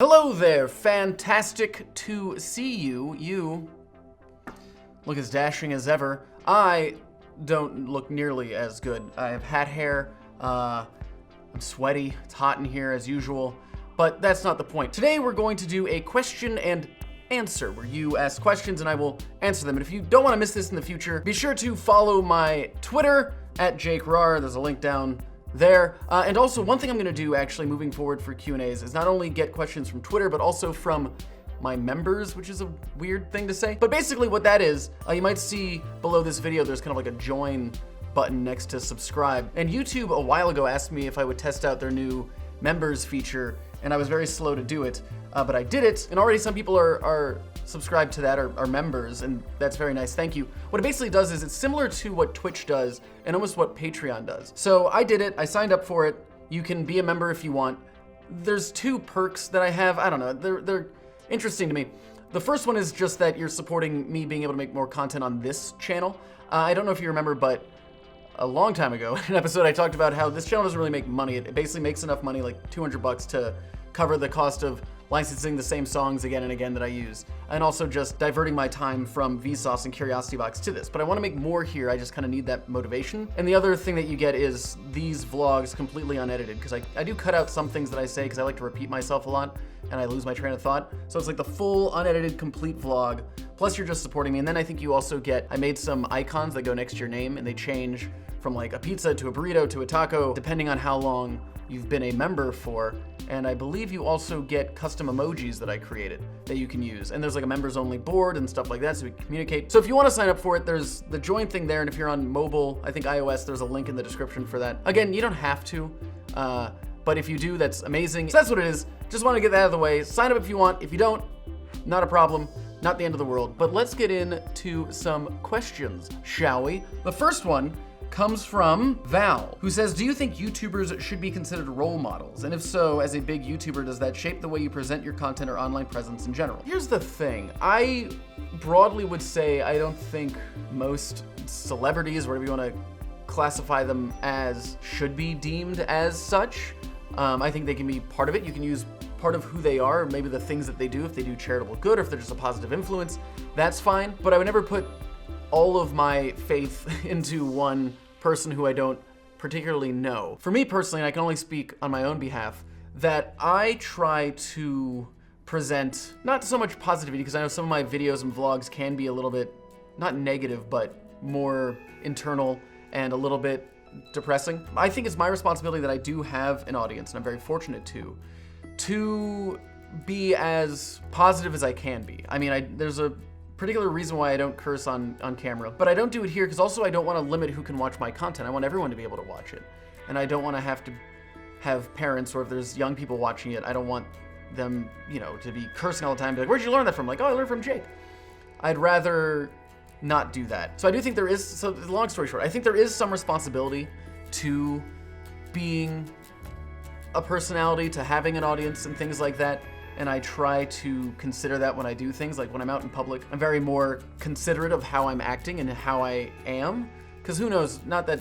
Hello there, fantastic to see you. You look as dashing as ever. I don't look nearly as good. I have hat hair, I'm sweaty, it's hot in here as usual, but that's not the point. Today we're going to do a question and answer, where you ask questions and I will answer them. And if you don't want to miss this in the future, be sure to follow my Twitter, @JakeRar. There's a link down there. And also, one thing I'm going to do actually moving forward for Q&As is not only get questions from Twitter, but also from my members, which is a weird thing to say. But basically what that is, you might see below this video, there's kind of like a join button next to subscribe. And YouTube a while ago asked me if I would test out their new members feature, and I was very slow to do it, but I did it. And already some people are subscribed to that, are members, and that's very nice, thank you. What it basically does is it's similar to what Twitch does and almost what Patreon does. So I did it, I signed up for it. You can be a member if you want. There's two perks that I have, I don't know, they're interesting to me. The first one is just that you're supporting me being able to make more content on this channel. I don't know if you remember, but a long time ago, in an episode I talked about how this channel doesn't really make money. It basically makes enough money, like 200 bucks, to cover the cost of licensing the same songs again and again that I use, and also just diverting my time from Vsauce and Curiosity Box to this. But I want to make more here, I just kind of need that motivation. And the other thing that you get is these vlogs completely unedited, because I do cut out some things that I say because I like to repeat myself a lot and I lose my train of thought. So it's like the full unedited complete vlog, plus you're just supporting me. And then I think you also get, I made some icons that go next to your name and they change from like a pizza to a burrito to a taco, depending on how long you've been a member for. And I believe you also get custom emojis that I created that you can use. And there's like a members only board and stuff like that so we can communicate. So if you want to sign up for it, there's the join thing there. And if you're on mobile, I think iOS, there's a link in the description for that. Again, you don't have to, but if you do, that's amazing. So that's what it is. Just want to get that out of the way. Sign up if you want. If you don't, not a problem. Not the end of the world. But let's get into some questions, shall we? The first one comes from Val, who says, do you think YouTubers should be considered role models? And if so, as a big YouTuber, does that shape the way you present your content or online presence in general? Here's the thing. I broadly would say I don't think most celebrities, whatever you want to classify them as, should be deemed as such. I think they can be part of it. You can use part of who they are, maybe the things that they do, if they do charitable good, or if they're just a positive influence, that's fine. But I would never put all of my faith into one person who I don't particularly know. For me personally, and I can only speak on my own behalf, that I try to present not so much positivity, because I know some of my videos and vlogs can be a little bit, not negative, but more internal and a little bit depressing. I think it's my responsibility that I do have an audience, and I'm very fortunate to be as positive as I can be. I mean, there's a particular reason why I don't curse on camera, but I don't do it here because also I don't want to limit who can watch my content. I want everyone to be able to watch it. And I don't want to have parents, or if there's young people watching it, I don't want them, to be cursing all the time, be like, where'd you learn that from? Like, oh, I learned from Jake. I'd rather not do that. So I do think there is, so long story short, I think there is some responsibility to being a personality, to having an audience and things like that. And I try to consider that when I do things, like when I'm out in public. I'm very more considerate of how I'm acting and how I am. Because who knows, not that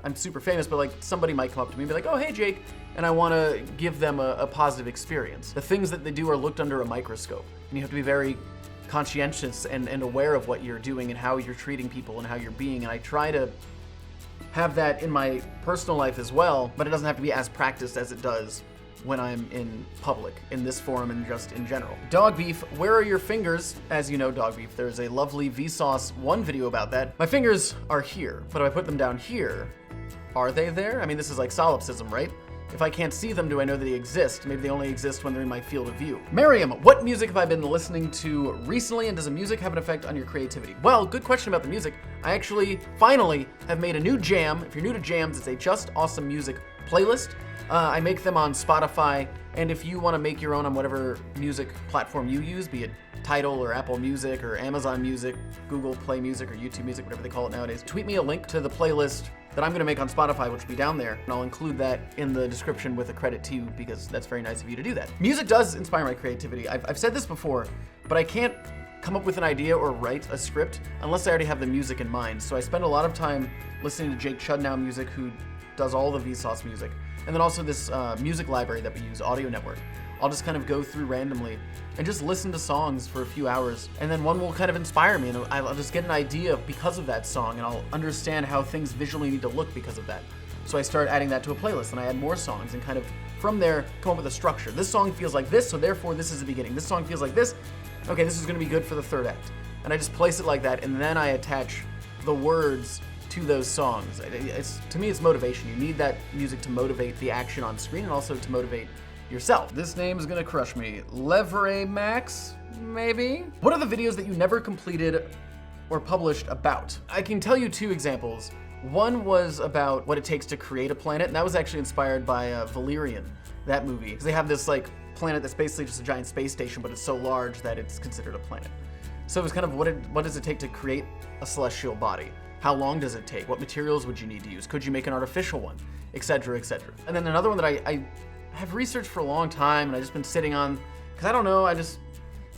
I'm super famous, but like somebody might come up to me and be like, oh, hey, Jake. And I want to give them a positive experience. The things that they do are looked under a microscope. And you have to be very conscientious and aware of what you're doing and how you're treating people and how you're being. And I try to have that in my personal life as well, but it doesn't have to be as practiced as it does when I'm in public, in this forum and just in general. Dog beef, where are your fingers? As you know, dog beef, there's a lovely Vsauce 1 video about that. My fingers are here, but if I put them down here, are they there? I mean, this is like solipsism, right? If I can't see them, do I know that they exist? Maybe they only exist when they're in my field of view. Miriam, what music have I been listening to recently, and does the music have an effect on your creativity? Well, good question about the music. I actually, finally, have made a new jam. If you're new to jams, it's a Just Awesome Music playlist. I make them on Spotify, and if you want to make your own on whatever music platform you use, be it Tidal or Apple Music or Amazon Music, Google Play Music or YouTube Music, whatever they call it nowadays, tweet me a link to the playlist that I'm going to make on Spotify, which will be down there, and I'll include that in the description with a credit to you, because that's very nice of you to do that. Music does inspire my creativity. I've said this before, but I can't come up with an idea or write a script unless I already have the music in mind. So I spend a lot of time listening to Jake Chudnow music, who does all the Vsauce music. And then also this music library that we use, Audio Network. I'll just kind of go through randomly and just listen to songs for a few hours. And then one will kind of inspire me, and I'll just get an idea because of that song, and I'll understand how things visually need to look because of that. So I start adding that to a playlist, and I add more songs, and kind of from there come up with a structure. This song feels like this, so therefore this is the beginning. This song feels like this. Okay, this is gonna be good for the third act. And I just place it like that, and then I attach the words to those songs. To me, it's motivation. You need that music to motivate the action on screen and also to motivate yourself. This name is gonna crush me. Levre Max, maybe? What are the videos that you never completed or published about? I can tell you 2 examples. One was about what it takes to create a planet, and that was actually inspired by Valerian, that movie. Because they have this like planet that's basically just a giant space station, but it's so large that it's considered a planet. So it was kind of what does it take to create a celestial body? How long does it take? What materials would you need to use? Could you make an artificial one? Etc., etc. And then another one that I have researched for a long time, and I've just been sitting on, because I don't know, I just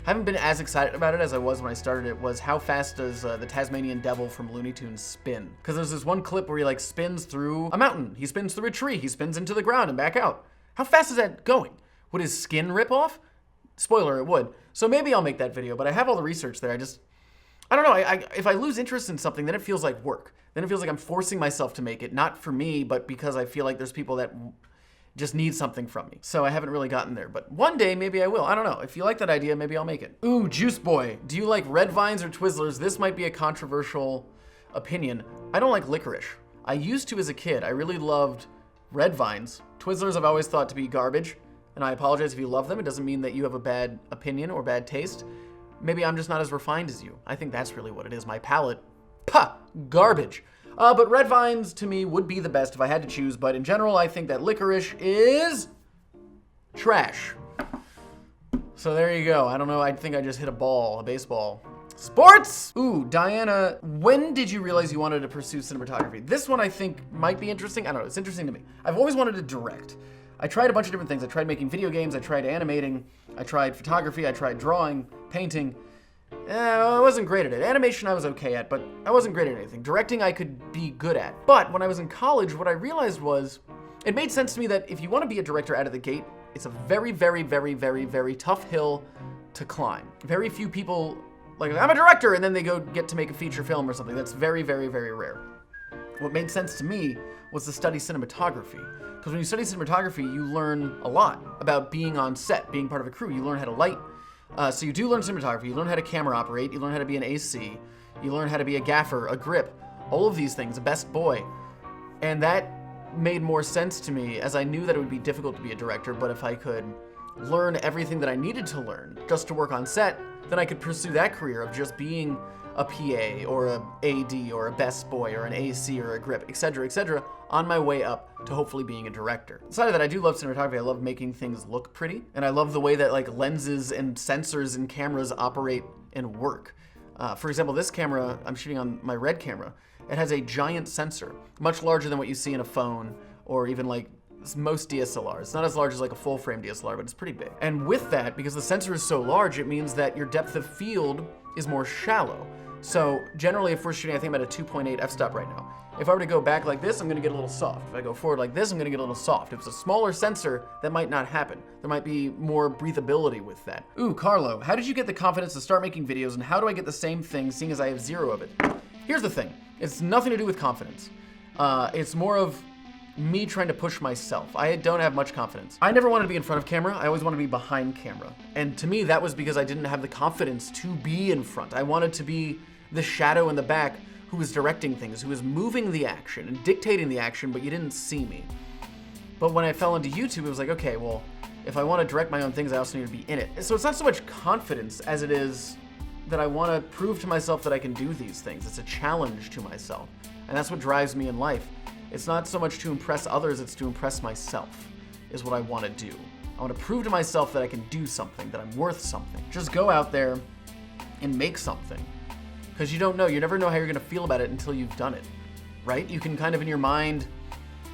haven't been as excited about it as I was when I started it, was how fast does the Tasmanian Devil from Looney Tunes spin? Because there's this one clip where he like spins through a mountain, he spins through a tree, he spins into the ground and back out. How fast is that going? Would his skin rip off? Spoiler, it would. So maybe I'll make that video, but I have all the research there. I don't know, if I lose interest in something, then it feels like work. Then it feels like I'm forcing myself to make it, not for me, but because I feel like there's people that just need something from me. So I haven't really gotten there, but one day maybe I will. I don't know. If you like that idea, maybe I'll make it. Ooh, Juice Boy. Do you like red vines or Twizzlers? This might be a controversial opinion. I don't like licorice. I used to as a kid. I really loved red vines. Twizzlers I've always thought to be garbage, and I apologize if you love them. It doesn't mean that you have a bad opinion or bad taste. Maybe I'm just not as refined as you. I think that's really what it is. My palate, garbage. But red vines to me would be the best if I had to choose, but in general, I think that licorice is trash. So there you go. I don't know, I think I just hit a baseball. Sports! Ooh, Diana, when did you realize you wanted to pursue cinematography? This one I think might be interesting. I don't know, it's interesting to me. I've always wanted to direct. I tried a bunch of different things. I tried making video games, I tried animating, I tried photography, I tried drawing, painting. I wasn't great at it. Animation I was okay at, but I wasn't great at anything. Directing I could be good at. But when I was in college, what I realized was, it made sense to me that if you want to be a director out of the gate, it's a very, very, very, very, very tough hill to climb. Very few people, like, I'm a director, and then they go get to make a feature film or something. That's very, very, very rare. What made sense to me was to study cinematography. Because when you study cinematography, you learn a lot about being on set, being part of a crew. You learn how to light. So you do learn cinematography, you learn how to camera operate, you learn how to be an AC, you learn how to be a gaffer, a grip, all of these things, a best boy. And that made more sense to me, as I knew that it would be difficult to be a director, but if I could learn everything that I needed to learn just to work on set, then I could pursue that career of just being a PA or a AD or a best boy or an AC or a grip, etc., on my way up to hopefully being a director. Aside of that, I do love cinematography. I love making things look pretty, and I love the way that like lenses and sensors and cameras operate and work. For example, this camera, I'm shooting on my Red camera, it has a giant sensor, much larger than what you see in a phone or even like most DSLRs. It's not as large as like a full frame DSLR, but it's pretty big. And with that, because the sensor is so large, it means that your depth of field is more shallow. So generally, if we're shooting, I think I'm at a 2.8 f-stop right now. If I were to go back like this, I'm gonna get a little soft. If I go forward like this, I'm gonna get a little soft. If it's a smaller sensor, that might not happen. There might be more breathability with that. Ooh, Carlo, how did you get the confidence to start making videos, and how do I get the same thing, seeing as I have 0 of it? Here's the thing, it's nothing to do with confidence. It's more of me trying to push myself. I don't have much confidence. I never wanted to be in front of camera, I always wanted to be behind camera. And to me, that was because I didn't have the confidence to be in front. I wanted to be the shadow in the back who was directing things, who was moving the action and dictating the action, but you didn't see me. But when I fell into YouTube, it was like, okay, well, if I want to direct my own things, I also need to be in it. So it's not so much confidence as it is that I want to prove to myself that I can do these things. It's a challenge to myself. And that's what drives me in life. It's not so much to impress others, it's to impress myself, is what I want to do. I want to prove to myself that I can do something, that I'm worth something. Just go out there and make something. Because you don't know, you never know how you're gonna feel about it until you've done it, right? You can kind of in your mind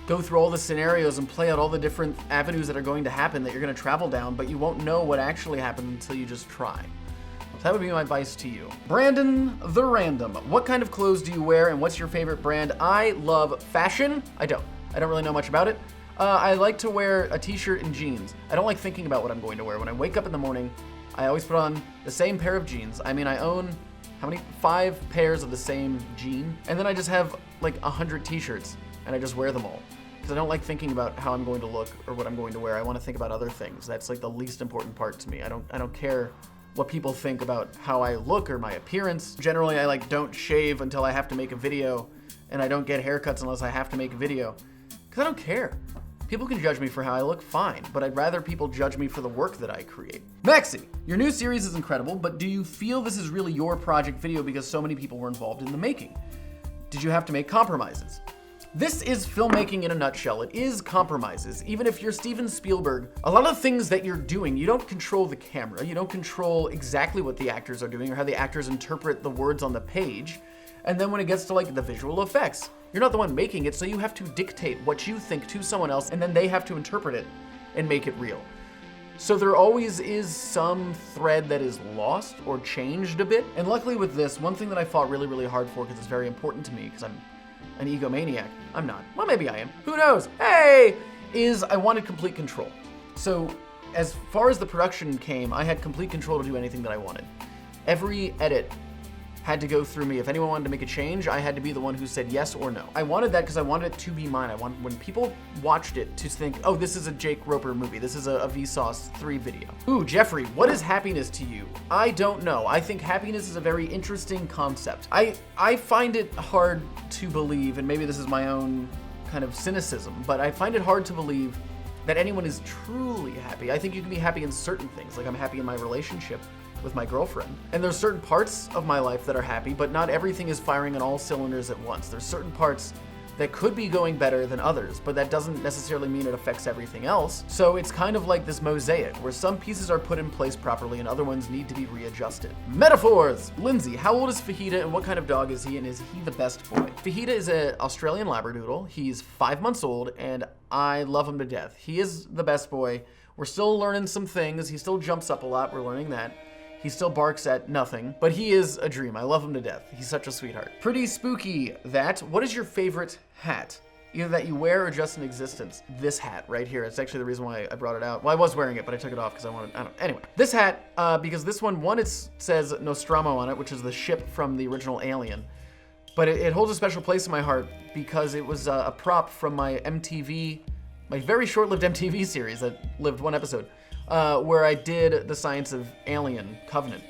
go through all the scenarios and play out all the different avenues that are going to happen that you're gonna travel down, but you won't know what actually happened until you just try. So that would be my advice to you. Brandon the Random, what kind of clothes do you wear and what's your favorite brand? I love fashion. I don't really know much about it. I like to wear a t-shirt and jeans. I don't like thinking about what I'm going to wear. When I wake up in the morning, I always put on the same pair of jeans. I mean, I own, 5 pairs of the same jean? And then I just have like 100 t-shirts and I just wear them all. Because I don't like thinking about how I'm going to look or what I'm going to wear. I want to think about other things. That's like the least important part to me. I don't care what people think about how I look or my appearance. Generally, I like don't shave until I have to make a video, and I don't get haircuts unless I have to make a video. Because I don't care. People can judge me for how I look, fine, but I'd rather people judge me for the work that I create. Maxie, your new series is incredible, but do you feel this is really your project video because so many people were involved in the making? Did you have to make compromises? This is filmmaking in a nutshell. It is compromises. Even if you're Steven Spielberg, a lot of things that you're doing, you don't control the camera. You don't control exactly what the actors are doing or how the actors interpret the words on the page. And then when it gets to like the visual effects, you're not the one making it, so you have to dictate what you think to someone else, and then they have to interpret it and make it real. So there always is some thread that is lost or changed a bit. And luckily with this, one thing that I fought really, really hard for, because it's very important to me, because I'm an egomaniac. I'm not. Well, maybe I am. Who knows? Hey! Is I wanted complete control. So as far as the production came, I had complete control to do anything that I wanted. Every edit had to go through me. If anyone wanted to make a change, I had to be the one who said yes or no. I wanted that because I wanted it to be mine. I want when people watched it to think, oh, this is a Jake Roper movie. This is a Vsauce 3 video. Ooh, Jeffrey, what is happiness to you? I don't know. I think happiness is a very interesting concept. I find it hard to believe, and maybe this is my own kind of cynicism, but I find it hard to believe that anyone is truly happy. I think you can be happy in certain things. Like I'm happy in my relationship with my girlfriend. And there's certain parts of my life that are happy, but not everything is firing on all cylinders at once. There's certain parts that could be going better than others, but that doesn't necessarily mean it affects everything else. So it's kind of like this mosaic, where some pieces are put in place properly and other ones need to be readjusted. Metaphors! Lindsay, how old is Fajita and what kind of dog is he, and is he the best boy? Fajita is an Australian Labradoodle. He's 5 months old and I love him to death. He is the best boy. We're still learning some things. He still jumps up a lot, we're learning that. He still barks at nothing, but he is a dream. I love him to death. He's such a sweetheart. Pretty spooky, that. What is your favorite hat? Either that you wear or just in existence. This hat right here. It's actually the reason why I brought it out. Well, I was wearing it, but I took it off because I wanted, anyway. This hat, because this one, it says Nostromo on it, which is the ship from the original Alien. But it holds a special place in my heart because it was a prop from my very short-lived MTV series that lived one episode. Where I did the Science of Alien Covenant.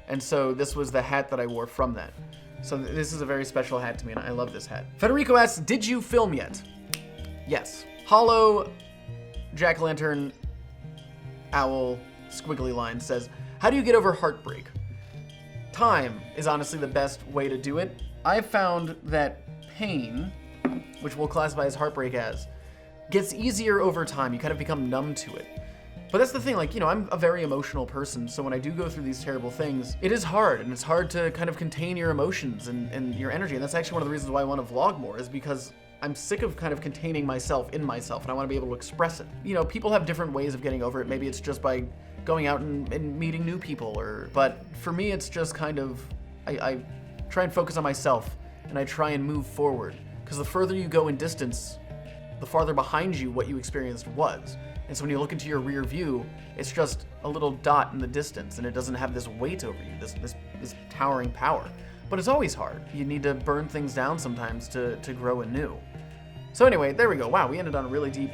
And so this was the hat that I wore from that. So this is a very special hat to me, and I love this hat. Federico asks, did you film yet? Yes. Hollow Jack-o'-lantern owl squiggly line says, how do you get over heartbreak? Time is honestly the best way to do it. I've found that pain, which we'll classify as heartbreak as, gets easier over time. You kind of become numb to it. But that's the thing, like, I'm a very emotional person, so when I do go through these terrible things, it is hard, and it's hard to kind of contain your emotions and your energy, and that's actually one of the reasons why I want to vlog more, is because I'm sick of kind of containing myself in myself, and I want to be able to express it. People have different ways of getting over it. Maybe it's just by going out and meeting new people, but for me, it's just kind of, I try and focus on myself, and I try and move forward, because the further you go in distance, the farther behind you what you experienced was. And so when you look into your rear view, it's just a little dot in the distance, and it doesn't have this weight over you, this towering power. But it's always hard. You need to burn things down sometimes to grow anew. So anyway, there we go. Wow, we ended on a really deep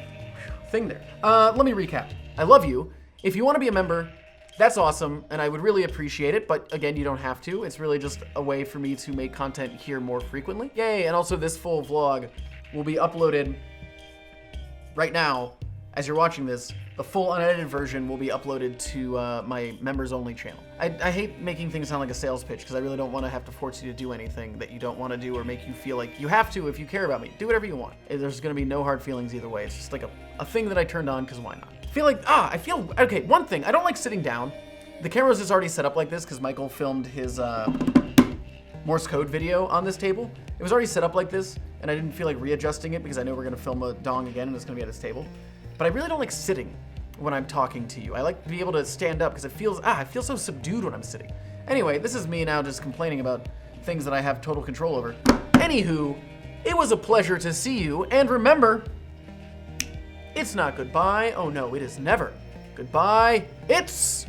thing there. Let me recap. I love you. If you want to be a member, that's awesome, and I would really appreciate it, but again, you don't have to. It's really just a way for me to make content here more frequently. Yay, and also this full vlog will be uploaded right now. As you're watching this, the full unedited version will be uploaded to my members only channel. I hate making things sound like a sales pitch because I really don't want to have to force you to do anything that you don't want to do or make you feel like you have to if you care about me. Do whatever you want. There's going to be no hard feelings either way. It's just like a thing that I turned on because why not? Okay, one thing. I don't like sitting down. The camera's just already set up like this because Michael filmed his Morse code video on this table. It was already set up like this, and I didn't feel like readjusting it because I know we're going to film a dong again and it's going to be at this table. But I really don't like sitting when I'm talking to you. I like to be able to stand up because I feel so subdued when I'm sitting. Anyway, this is me now just complaining about things that I have total control over. Anywho, it was a pleasure to see you, and remember, It's not goodbye. Oh no, it is never. Goodbye. It's